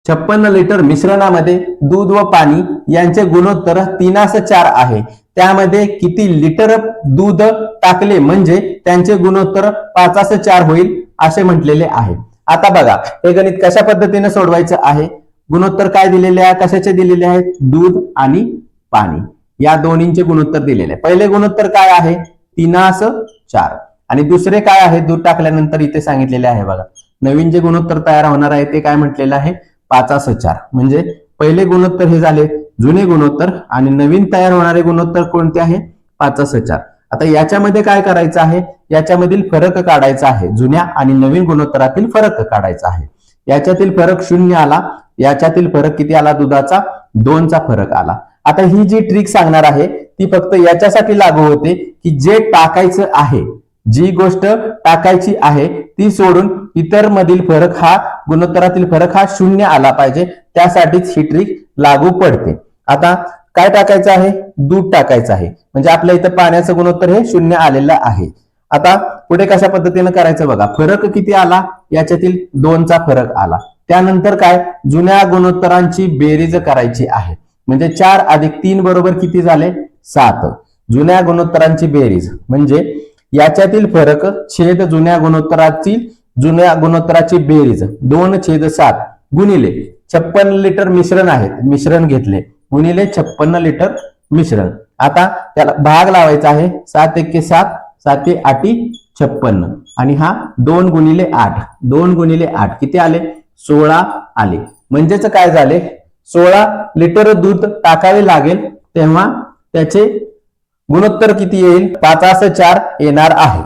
56 litre मिश्रणामध्ये दूध व पाणी यांचे गुणोत्तर 3:4 आहे, त्यामध्ये किती लिटर दूध टाकले म्हणजे त्यांचे गुणोत्तर 5:4 होईल असे म्हटलेले आहे। आता बघा हे गणित कशा पद्धतीने सोडवायचं आहे। गुणोत्तर काय दिलेले आहे, कशाचे दिलेले आहेत, दूध आणि पाणी या दोन्हींचे गुणोत्तर दिलेले आहे। पहिले गुणोत्तर काय आहे 3:4 आणि दुसरे काय आहे दूध टाकल्यानंतर इथे सांगितलेले आहे बघा। नवीन जे गुणोत्तर तयार होणार आहे ते काय म्हटलेलं आहे 5:4 म्हणजे पहिले गुणोत्तर हे झाले जुने गुणोत्तर आणि नवीन तयार होणारे गुणोत्तर कोणते आहे 5:4। आता याच्यामध्ये काय करायचं आहे, याच्यामधील फरक काढायचा आहे, जुन्या आणि नवीन गुणोत्तरातील फरक काढायचा आहे। याच्यातील फरक 0 आला, याच्यातील फरक किती आला दुधाचा 2 चा फरक आला। आता ही जी ट्रिक सांगणार आहे ती फक्त याच्यासाठी लागू होते की जे टाकायचं आहे, जी गोष्ट टाकायची आहे ती सोडून इतर मधील फरक हा गुणोत्तरातील फरक हा 0 आला पाहिजे, त्यासाठीच ही ट्रिक लागू पडते। आता काय टाकायचं आहे, दूध टाकायचं आहे म्हणजे आपल्या इथं पाण्याचं गुणोत्तर हे 0 आलेलं आहे। आता पुढे कशा पद्धतीने करायचं बघा, फरक किती आला, याच्यातील 2 चा फरक आला। त्यानंतर काय जुन्या गुणोत्तरांची बेरीज करायची आहे म्हणजे 4 + 3 बरोबर किती झाले 7। जुन्या गुणोत्तरांची बेरीज म्हणजे याच्यातील फरक छेद जुन्या गुणोत्तराची बेरीज 2/7 गुणिले 56 लिटर मिश्रण आहे, मिश्रण घेतले गुणिले 56 लिटर मिश्रण। आता त्याला भाग लावायचा आहे 7 × 7 7 × 8 56 आणि हा 2 × 8 2 × 8 किती आले 16 आले। म्हणजेच काय झाले 16 लिटर दूध टाकावे लागेल तेव्हा त्याचे गुणोत्तर किती येईल 5:4 येणार आहे।